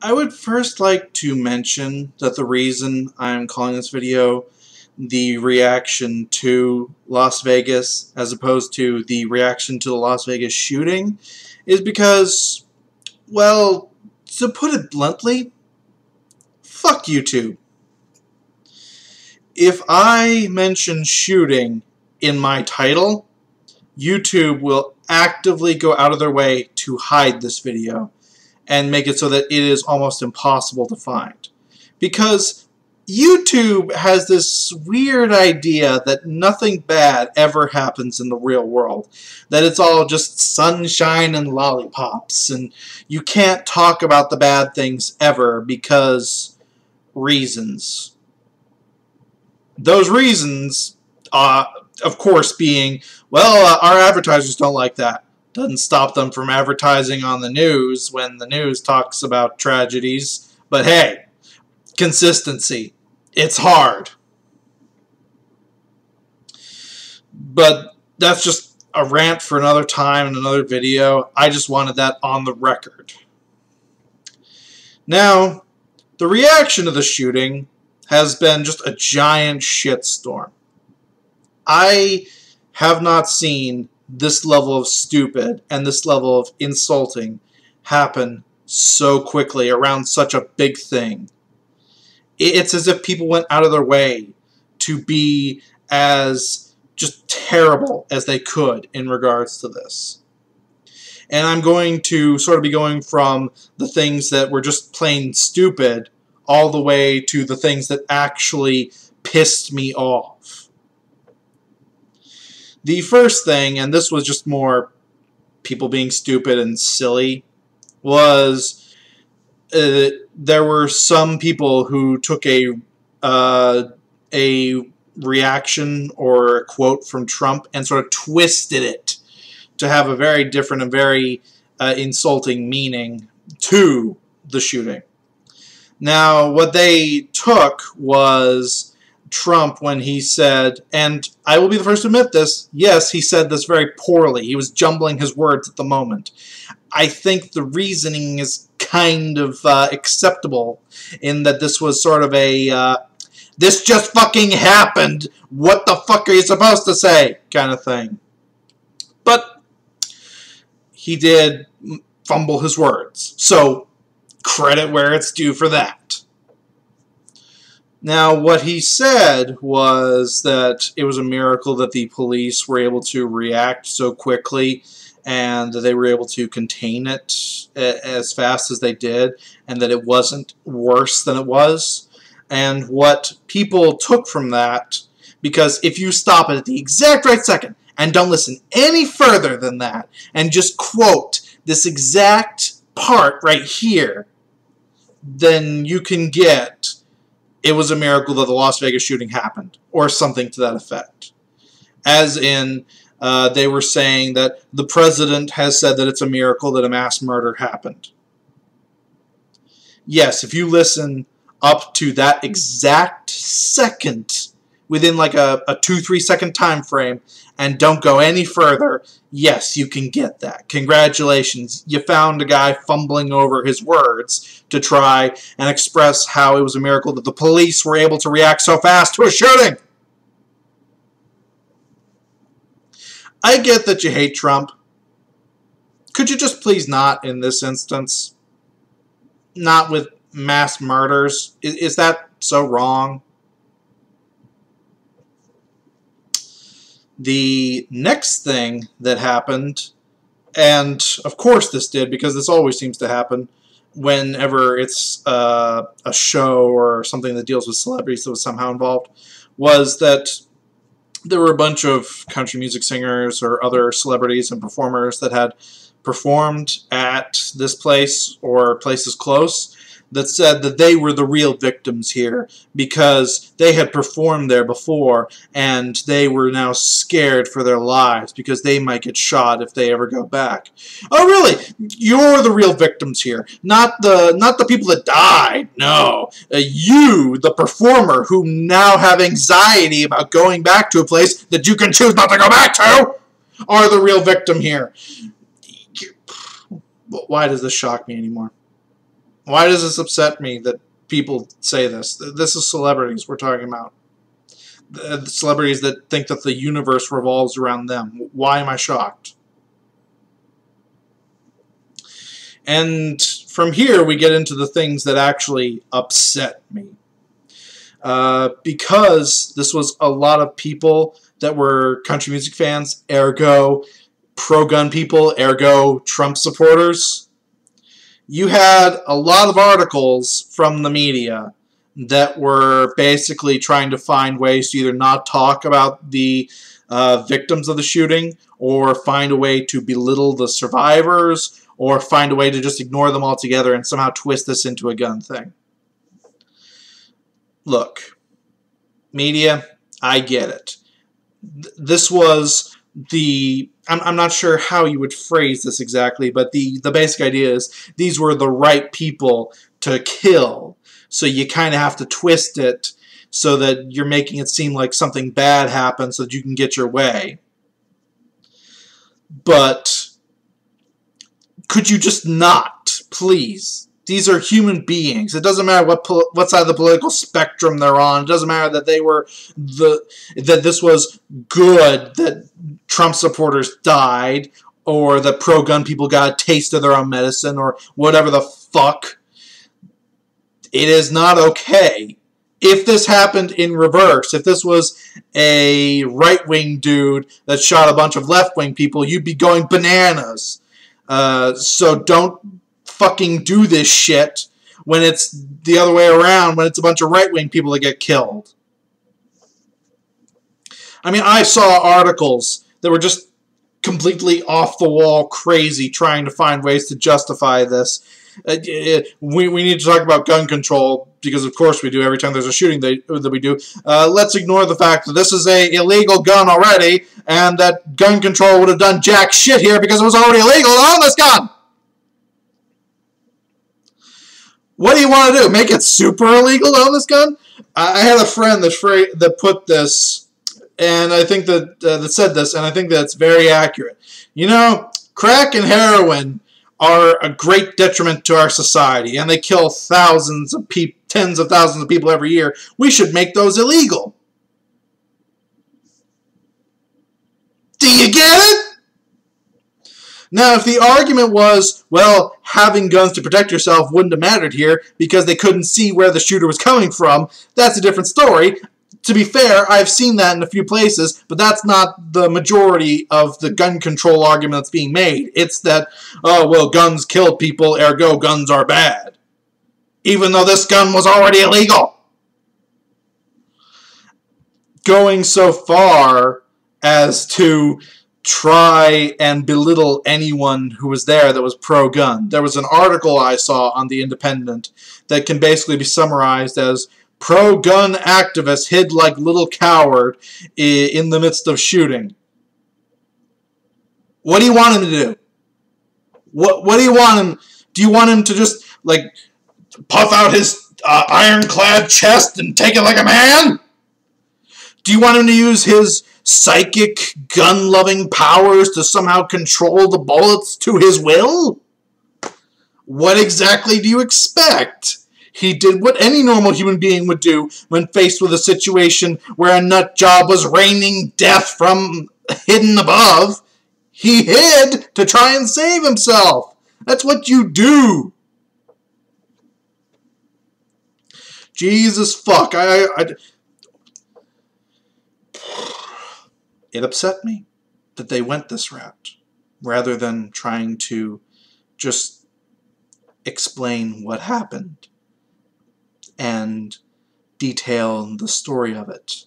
I would first like to mention that the reason I'm calling this video the reaction to Las Vegas as opposed to the reaction to the Las Vegas shooting is because, well, to put it bluntly, fuck YouTube. If I mention shooting in my title, YouTube will actively go out of their way to hide this video and make it so that it is almost impossible to find. Because YouTube has this weird idea that nothing bad ever happens in the real world. That it's all just sunshine and lollipops, and you can't talk about the bad things ever because reasons. Those reasons, of course, being, well, our advertisers don't like that. Doesn't stop them from advertising on the news when the news talks about tragedies. But hey, consistency. It's hard. But that's just a rant for another time in another video. I just wanted that on the record. Now, the reaction to the shooting has been just a giant shitstorm. I have not seen this level of stupid and this level of insulting happen so quickly around such a big thing. It's as if people went out of their way to be as just terrible as they could in regards to this. And I'm going to sort of be going from the things that were just plain stupid all the way to the things that actually pissed me off. The first thing, and this was just more people being stupid and silly, was there were some people who took a reaction or a quote from Trump and sort of twisted it to have a very different and very insulting meaning to the shooting. Now, what they took was Trump when he said, and I will be the first to admit this, yes, he said this very poorly. He was jumbling his words at the moment. I think the reasoning is kind of acceptable in that this was sort of a, this just fucking happened, what the fuck are you supposed to say, kind of thing. But he did fumble his words, so credit where it's due for that. Now, what he said was that it was a miracle that the police were able to react so quickly and that they were able to contain it as fast as they did, and that it wasn't worse than it was. And what people took from that, because if you stop it at the exact right second and don't listen any further than that and just quote this exact part right here, then you can get it was a miracle that the Las Vegas shooting happened, or something to that effect. As in, they were saying that the president has said that it's a miracle that a mass murder happened. Yes, if you listen up to that exact second, within like a 2-3 second time frame, and don't go any further, yes, you can get that. Congratulations, you found a guy fumbling over his words to try and express how it was a miracle that the police were able to react so fast to a shooting. I get that you hate Trump. Could you just please not in this instance? Not with mass murders. Is that so wrong? The next thing that happened, and of course this did because this always seems to happen whenever it's a show or something that deals with celebrities that was somehow involved, was that there were a bunch of country music singers or other celebrities and performers that had performed at this place or places close that said that they were the real victims here because they had performed there before and they were now scared for their lives because they might get shot if they ever go back. Oh really? You're the real victims here, not the people that died. No, you, the performer, who now have anxiety about going back to a place that you can choose not to go back to, are the real victim here. Why does this shock me anymore? Why does this upset me that people say this? This is celebrities we're talking about. The celebrities that think that the universe revolves around them. Why am I shocked? And from here we get into the things that actually upset me. Because this was a lot of people that were country music fans, ergo pro-gun people, ergo Trump supporters. You had a lot of articles from the media that were basically trying to find ways to either not talk about the victims of the shooting, or find a way to belittle the survivors, or find a way to just ignore them altogether and somehow twist this into a gun thing. Look, media, I get it. This was the... I'm not sure how you would phrase this exactly, but the basic idea is these were the right people to kill. So you kind of have to twist it so that you're making it seem like something bad happened so that you can get your way. But could you just not, please? These are human beings. It doesn't matter what side of the political spectrum they're on. It doesn't matter that they were that this was good that Trump supporters died, or that pro-gun people got a taste of their own medicine, or whatever the fuck. It is not okay. If this happened in reverse, if this was a right-wing dude that shot a bunch of left-wing people, you'd be going bananas. So don't fucking do this shit when it's the other way around, when it's a bunch of right-wing people that get killed. I mean, I saw articles that were just completely off-the-wall crazy trying to find ways to justify this. We need to talk about gun control, because of course we do every time there's a shooting that we do. Let's ignore the fact that this is a illegal gun already, and that gun control would have done jack shit here because it was already illegal to own this gun. What do you want to do? Make it super illegal to own this gun? I had a friend that put this, and I think that said this, and I think that's very accurate. You know, crack and heroin are a great detriment to our society, and they kill thousands of people, tens of thousands of people every year. We should make those illegal. Do you get it? Now, if the argument was, well, having guns to protect yourself wouldn't have mattered here because they couldn't see where the shooter was coming from, that's a different story. To be fair, I've seen that in a few places, but that's not the majority of the gun control argument that's being made. It's that, oh, well, guns kill people, ergo guns are bad. Even though this gun was already illegal. Going so far as to try and belittle anyone who was there that was pro-gun. There was an article I saw on The Independent that can basically be summarized as pro-gun activists hid like little coward in the midst of shooting. What do you want him to do? What do you want him? Do you want him to just, like, puff out his ironclad chest and take it like a man? Do you want him to use his psychic, gun-loving powers to somehow control the bullets to his will? What exactly do you expect? He did what any normal human being would do when faced with a situation where a nut job was raining death from hidden above. He hid to try and save himself. That's what you do. Jesus fuck. It upset me that they went this route rather than trying to just explain what happened and detail the story of it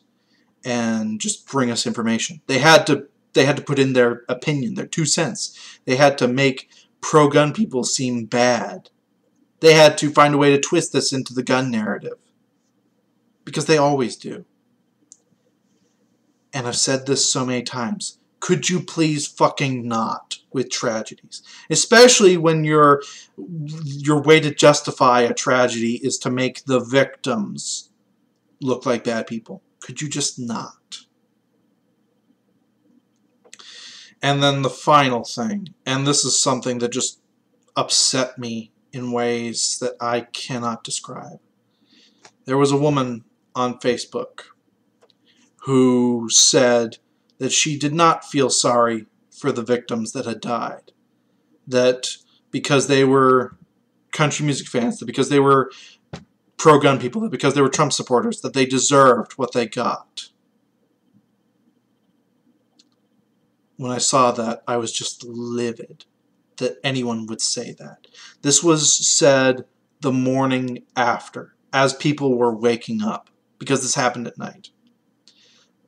and just bring us information. They had to put in their opinion, their 2 cents. They had to make pro-gun people seem bad. They had to find a way to twist this into the gun narrative. Because they always do. And I've said this so many times. Could you please fucking not with tragedies? Especially when your way to justify a tragedy is to make the victims look like bad people. Could you just not? And then the final thing, and this is something that just upset me in ways that I cannot describe. There was a woman on Facebook who said that she did not feel sorry for the victims that had died. That because they were country music fans, that because they were pro-gun people, that because they were Trump supporters, that they deserved what they got. When I saw that, I was just livid that anyone would say that. This was said the morning after, as people were waking up, because this happened at night.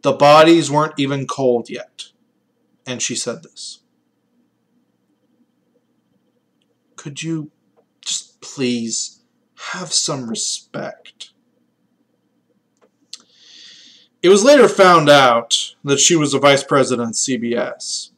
The bodies weren't even cold yet, and she said this. Could you just please have some respect? It was later found out that she was a vice president at CBS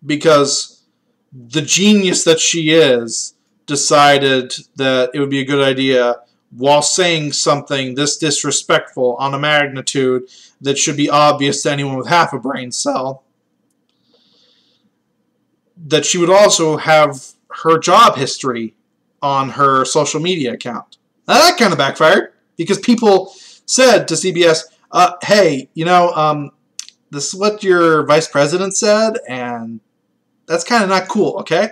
because the genius that she is decided that it would be a good idea, while saying something this disrespectful on a magnitude that should be obvious to anyone with half a brain cell, that she would also have her job history on her social media account. Now that kind of backfired because people said to CBS, hey, you know, this is what your vice president said, and that's kind of not cool, okay?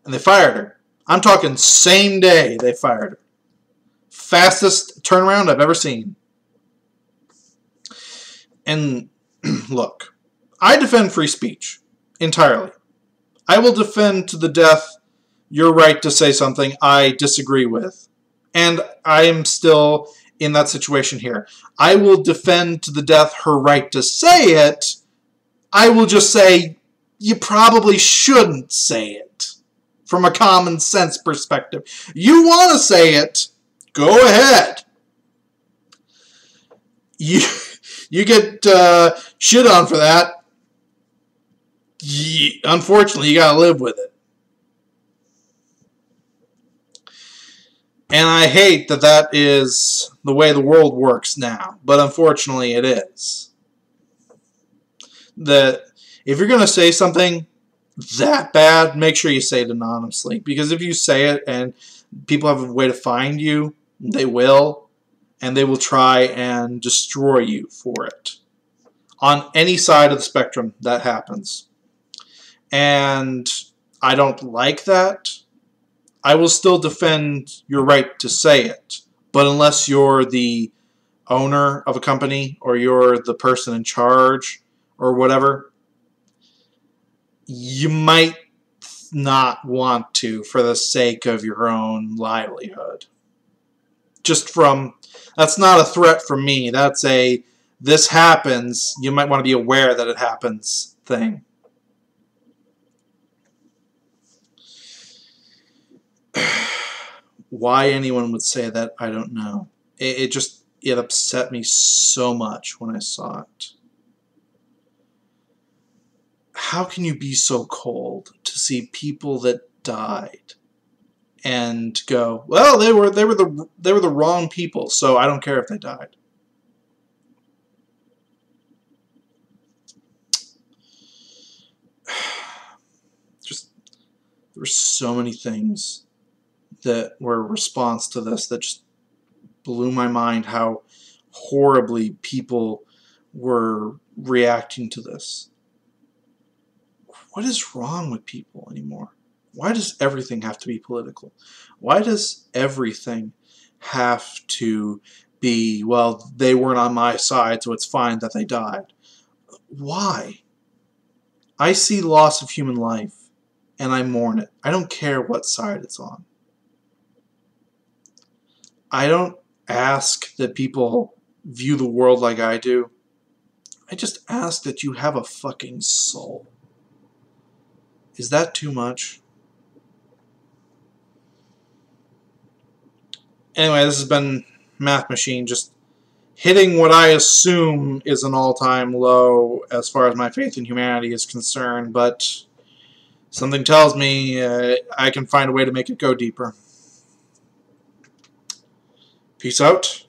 And they fired her. I'm talking same day they fired her. Fastest turnaround I've ever seen. And look, I defend free speech entirely. I will defend to the death your right to say something I disagree with. And I am still in that situation here. I will defend to the death her right to say it. I will just say, you probably shouldn't say it from a common sense perspective. You want to say it, go ahead. You get shit on for that. Unfortunately, you gotta live with it. And I hate that that is the way the world works now, but unfortunately it is. That if you're gonna say something that bad, make sure you say it anonymously. Because if you say it and people have a way to find you, they will. And they will try and destroy you for it. On any side of the spectrum, that happens. And I don't like that. I will still defend your right to say it. But unless you're the owner of a company or you're the person in charge or whatever, you might not want to for the sake of your own livelihood. Just from, that's not a threat from me. That's a, this happens, you might want to be aware that it happens thing. Why anyone would say that, I don't know. It upset me so much when I saw it. How can you be so cold to see people that died and go, well, they were the wrong people, so I don't care if they died. Just, there were so many things that were a response to this that just blew my mind, how horribly people were reacting to this. What is wrong with people anymore? Why does everything have to be political? Why does everything have to be, well, they weren't on my side, so it's fine that they died? Why? I see loss of human life, and I mourn it. I don't care what side it's on. I don't ask that people view the world like I do. I just ask that you have a fucking soul. Is that too much? Anyway, this has been Math Machine, just hitting what I assume is an all-time low as far as my faith in humanity is concerned, but something tells me I can find a way to make it go deeper. Peace out.